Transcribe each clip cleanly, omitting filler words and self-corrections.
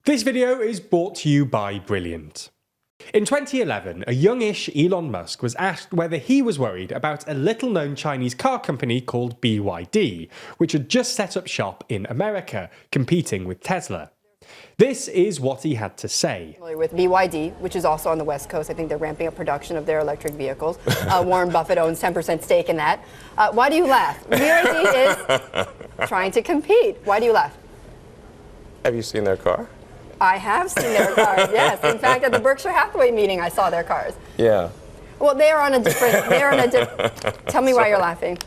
This video is brought to you by Brilliant. In 2011, a youngish Elon Musk was asked whether he was worried about a little-known Chinese car company called BYD, which had just set up shop in America, competing with Tesla. This is what he had to say. With BYD, which is also on the West Coast, I think they're ramping up production of their electric vehicles. Warren Buffett owns 10% stake in that. Why do you laugh? BYD is trying to compete. Why do you laugh? Have you seen their car? I have seen their cars, yes. In fact, at the Berkshire Hathaway meeting, I saw their cars. Yeah. Well, they're on a different. Tell me why you're laughing.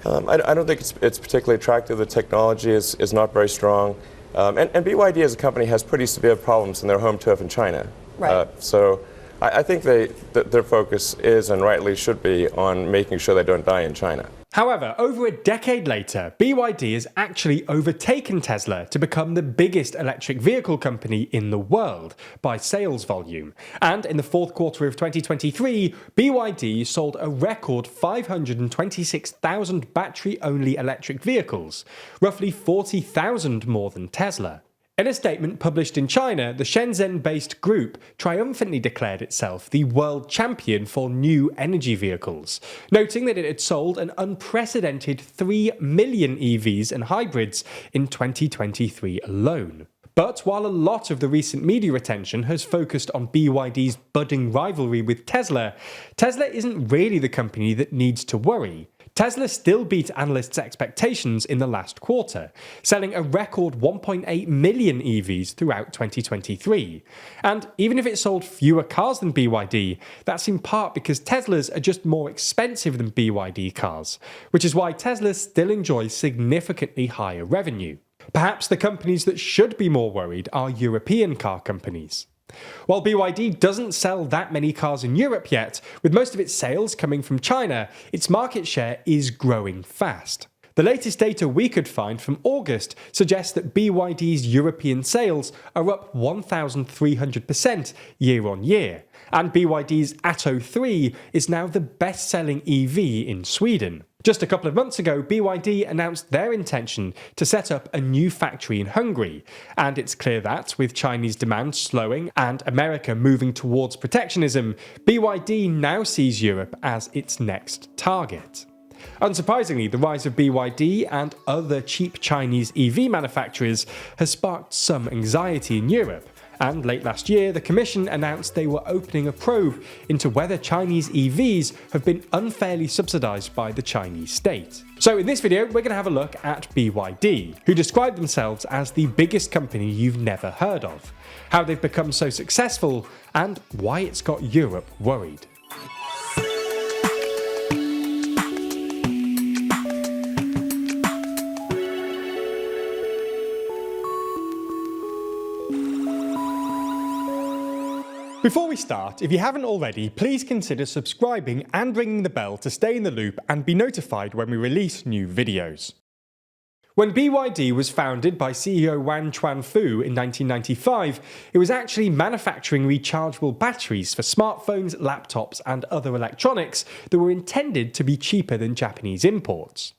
I don't think it's particularly attractive. The technology is not very strong. And BYD as a company has pretty severe problems in their home turf in China. Right. So I think their focus is, and rightly should be, on making sure they don't die in China. However, over a decade later, BYD has actually overtaken Tesla to become the biggest electric vehicle company in the world by sales volume. And in the fourth quarter of 2023, BYD sold a record 526,000 battery-only electric vehicles, roughly 40,000 more than Tesla. In a statement published in China, the Shenzhen-based group triumphantly declared itself the world champion for new energy vehicles, noting that it had sold an unprecedented 3 million EVs and hybrids in 2023 alone. But while a lot of the recent media attention has focused on BYD's budding rivalry with Tesla, Tesla isn't really the company that needs to worry. Tesla still beat analysts' expectations in the last quarter, selling a record 1.8 million EVs throughout 2023. And even if it sold fewer cars than BYD, that's in part because Teslas are just more expensive than BYD cars, which is why Tesla still enjoys significantly higher revenue. Perhaps the companies that should be more worried are European car companies. While BYD doesn't sell that many cars in Europe yet, with most of its sales coming from China, its market share is growing fast. The latest data we could find from August suggests that BYD's European sales are up 1,300% year on year, and BYD's Atto 3 is now the best-selling EV in Sweden. Just a couple of months ago, BYD announced their intention to set up a new factory in Hungary, and it's clear that, with Chinese demand slowing and America moving towards protectionism, BYD now sees Europe as its next target. Unsurprisingly, the rise of BYD and other cheap Chinese EV manufacturers has sparked some anxiety in Europe. And late last year, the Commission announced they were opening a probe into whether Chinese EVs have been unfairly subsidized by the Chinese state. So in this video, we're going to have a look at BYD, who describe themselves as the biggest company you've never heard of, how they've become so successful, and why it's got Europe worried. Before we start, if you haven't already, please consider subscribing and ringing the bell to stay in the loop and be notified when we release new videos. When BYD was founded by CEO Wan Chuanfu in 1995, it was actually manufacturing rechargeable batteries for smartphones, laptops, and other electronics that were intended to be cheaper than Japanese imports.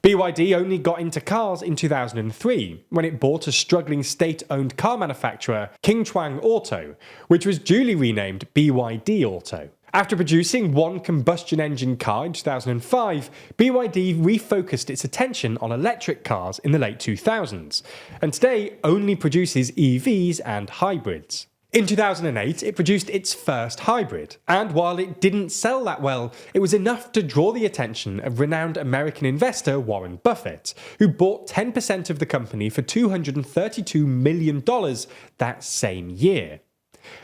BYD only got into cars in 2003, when it bought a struggling state-owned car manufacturer, Qingchuan Auto, which was duly renamed BYD Auto. After producing one combustion engine car in 2005, BYD refocused its attention on electric cars in the late 2000s, and today only produces EVs and hybrids. In 2008, it produced its first hybrid, and while it didn't sell that well, it was enough to draw the attention of renowned American investor Warren Buffett, who bought 10% of the company for $232 million that same year.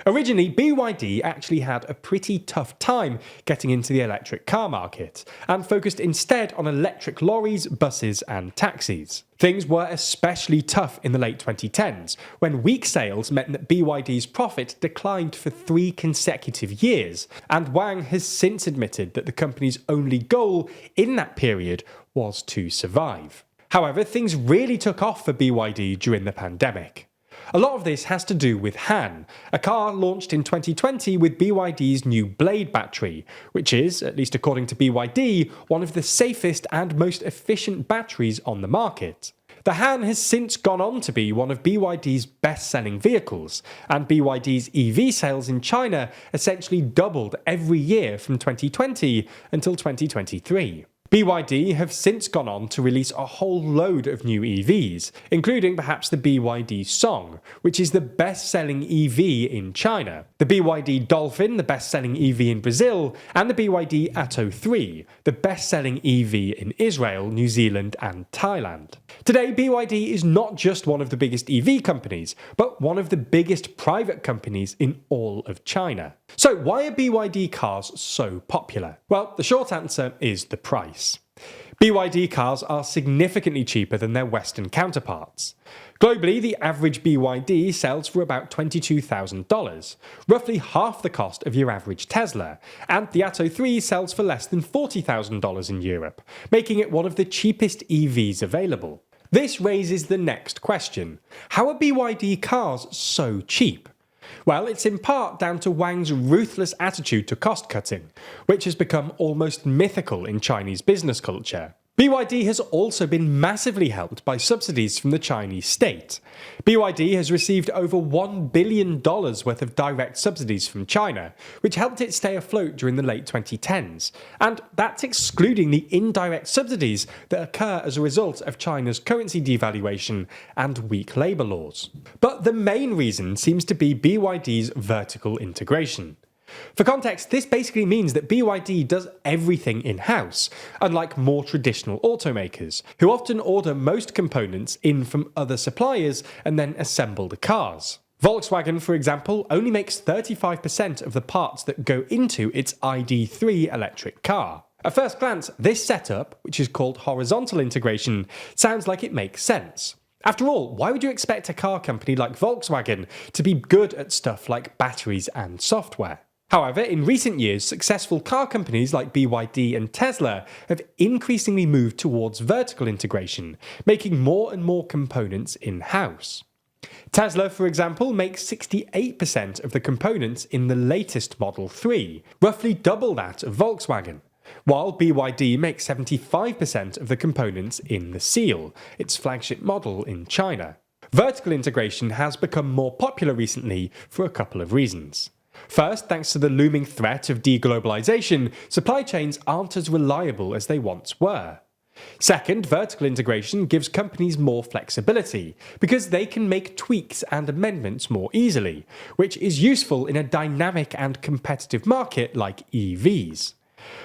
Originally, BYD actually had a pretty tough time getting into the electric car market, and focused instead on electric lorries, buses, and taxis. Things were especially tough in the late 2010s, when weak sales meant that BYD's profit declined for 3 consecutive years, and Wang has since admitted that the company's only goal in that period was to survive. However, things really took off for BYD during the pandemic. A lot of this has to do with Han, a car launched in 2020 with BYD's new Blade battery, which is, at least according to BYD, one of the safest and most efficient batteries on the market. The Han has since gone on to be one of BYD's best-selling vehicles, and BYD's EV sales in China essentially doubled every year from 2020 until 2023. BYD have since gone on to release a whole load of new EVs, including perhaps the BYD Song, which is the best-selling EV in China, the BYD Dolphin, the best-selling EV in Brazil, and the BYD Atto 3, the best-selling EV in Israel, New Zealand, and Thailand. Today, BYD is not just one of the biggest EV companies, but one of the biggest private companies in all of China. So why are BYD cars so popular? Well, the short answer is the price. BYD cars are significantly cheaper than their Western counterparts. Globally, the average BYD sells for about $22,000, roughly half the cost of your average Tesla, and the Atto 3 sells for less than $40,000 in Europe, making it one of the cheapest EVs available. This raises the next question: how are BYD cars so cheap? Well, it's in part down to Wang's ruthless attitude to cost-cutting, which has become almost mythical in Chinese business culture. BYD has also been massively helped by subsidies from the Chinese state. BYD has received over $1 billion worth of direct subsidies from China, which helped it stay afloat during the late 2010s. And that's excluding the indirect subsidies that occur as a result of China's currency devaluation and weak labour laws. But the main reason seems to be BYD's vertical integration. For context, this basically means that BYD does everything in-house, unlike more traditional automakers, who often order most components in from other suppliers and then assemble the cars. Volkswagen, for example, only makes 35% of the parts that go into its ID.3 electric car. At first glance, this setup, which is called horizontal integration, sounds like it makes sense. After all, why would you expect a car company like Volkswagen to be good at stuff like batteries and software? However, in recent years, successful car companies like BYD and Tesla have increasingly moved towards vertical integration, making more and more components in-house. Tesla, for example, makes 68% of the components in the latest Model 3, roughly double that of Volkswagen, while BYD makes 75% of the components in the Seal, its flagship model in China. Vertical integration has become more popular recently for a couple of reasons. First, thanks to the looming threat of deglobalization, supply chains aren't as reliable as they once were. Second, vertical integration gives companies more flexibility, because they can make tweaks and amendments more easily, which is useful in a dynamic and competitive market like EVs.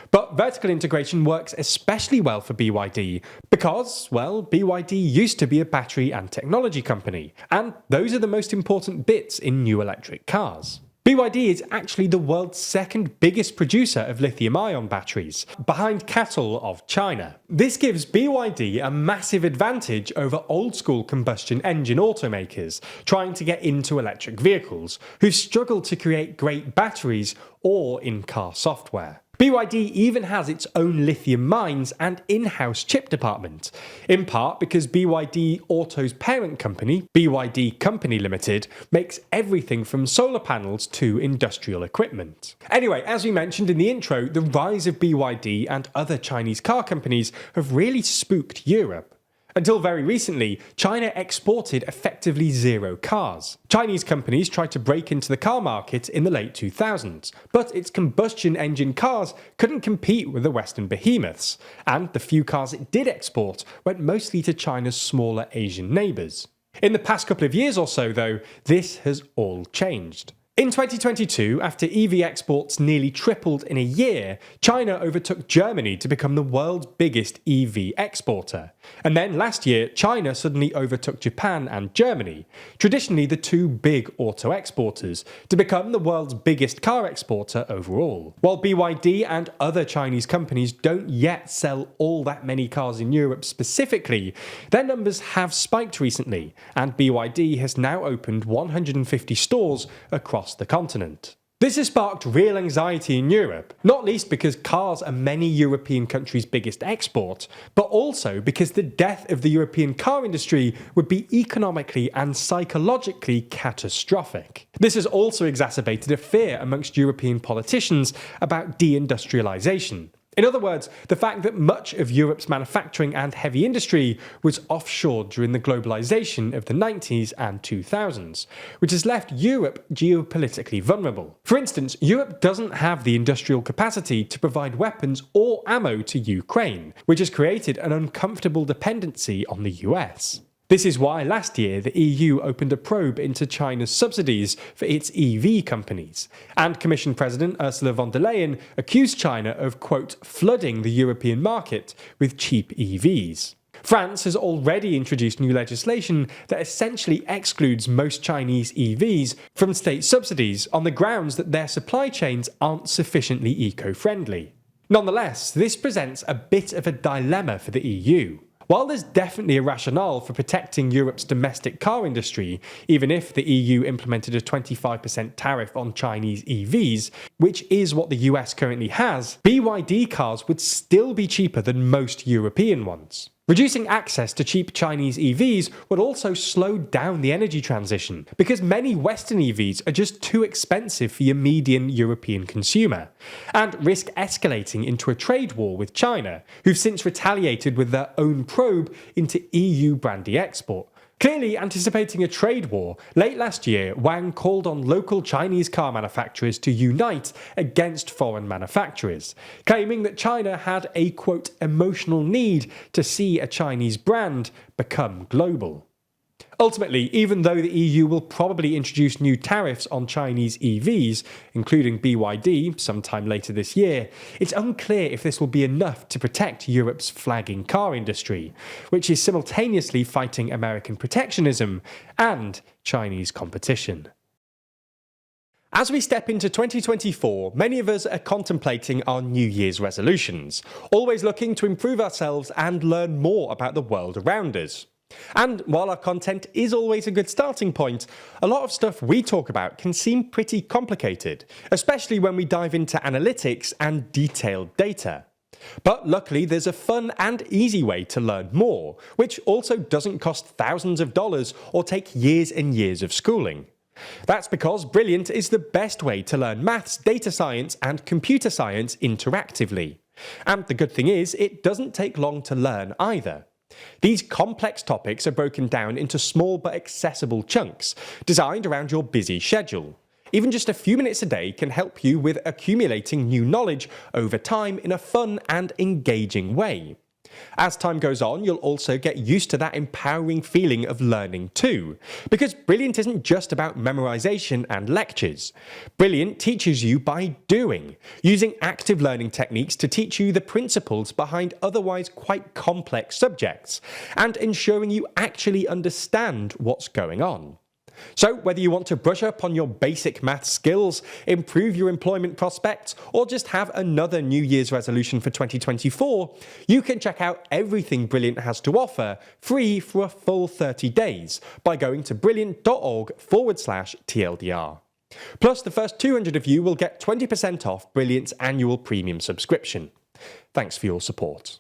But vertical integration works especially well for BYD because, well, BYD used to be a battery and technology company, and those are the most important bits in new electric cars. BYD is actually the world's second biggest producer of lithium-ion batteries, behind CATL of China. This gives BYD a massive advantage over old-school combustion engine automakers trying to get into electric vehicles, who struggle to create great batteries or in-car software. BYD even has its own lithium mines and in-house chip department, in part because BYD Auto's parent company, BYD Company Limited, makes everything from solar panels to industrial equipment. Anyway, as we mentioned in the intro, the rise of BYD and other Chinese car companies have really spooked Europe. Until very recently, China exported effectively zero cars. Chinese companies tried to break into the car market in the late 2000s, but its combustion engine cars couldn't compete with the Western behemoths, and the few cars it did export went mostly to China's smaller Asian neighbours. In the past couple of years or so, though, this has all changed. In 2022, after EV exports nearly tripled in a year, China overtook Germany to become the world's biggest EV exporter. And then last year, China suddenly overtook Japan and Germany, traditionally the two big auto exporters, to become the world's biggest car exporter overall. While BYD and other Chinese companies don't yet sell all that many cars in Europe specifically, their numbers have spiked recently, and BYD has now opened 150 stores across the continent. This has sparked real anxiety in Europe, not least because cars are many European countries' biggest export, but also because the death of the European car industry would be economically and psychologically catastrophic. This has also exacerbated a fear amongst European politicians about deindustrialization. In other words, the fact that much of Europe's manufacturing and heavy industry was offshore during the globalization of the 90s and 2000s, which has left Europe geopolitically vulnerable. For instance, Europe doesn't have the industrial capacity to provide weapons or ammo to Ukraine, which has created an uncomfortable dependency on the US. This is why last year the EU opened a probe into China's subsidies for its EV companies, and Commission President Ursula von der Leyen accused China of, quote, flooding the European market with cheap EVs. France has already introduced new legislation that essentially excludes most Chinese EVs from state subsidies on the grounds that their supply chains aren't sufficiently eco-friendly. Nonetheless, this presents a bit of a dilemma for the EU. While there's definitely a rationale for protecting Europe's domestic car industry, even if the EU implemented a 25% tariff on Chinese EVs, which is what the US currently has, BYD cars would still be cheaper than most European ones. Reducing access to cheap Chinese EVs would also slow down the energy transition, because many Western EVs are just too expensive for your median European consumer, and risk escalating into a trade war with China, who've since retaliated with their own probe into EU brandy export. Clearly anticipating a trade war, late last year, Wang called on local Chinese car manufacturers to unite against foreign manufacturers, claiming that China had a, quote, emotional need to see a Chinese brand become global. Ultimately, even though the EU will probably introduce new tariffs on Chinese EVs, including BYD, sometime later this year, it's unclear if this will be enough to protect Europe's flagging car industry, which is simultaneously fighting American protectionism and Chinese competition. As we step into 2024, many of us are contemplating our New Year's resolutions, always looking to improve ourselves and learn more about the world around us. And while our content is always a good starting point, a lot of stuff we talk about can seem pretty complicated, especially when we dive into analytics and detailed data. But luckily there's a fun and easy way to learn more, which also doesn't cost thousands of dollars or take years and years of schooling. That's because Brilliant is the best way to learn maths, data science and computer science interactively. And the good thing is, it doesn't take long to learn either. These complex topics are broken down into small but accessible chunks, designed around your busy schedule. Even just a few minutes a day can help you with accumulating new knowledge over time in a fun and engaging way. As time goes on, you'll also get used to that empowering feeling of learning too, because Brilliant isn't just about memorization and lectures. Brilliant teaches you by doing, using active learning techniques to teach you the principles behind otherwise quite complex subjects, and ensuring you actually understand what's going on. So whether you want to brush up on your basic maths skills, improve your employment prospects, or just have another New Year's resolution for 2024, you can check out everything Brilliant has to offer free for a full 30 days by going to brilliant.org/TLDR. Plus, the first 200 of you will get 20% off Brilliant's annual premium subscription. Thanks for your support.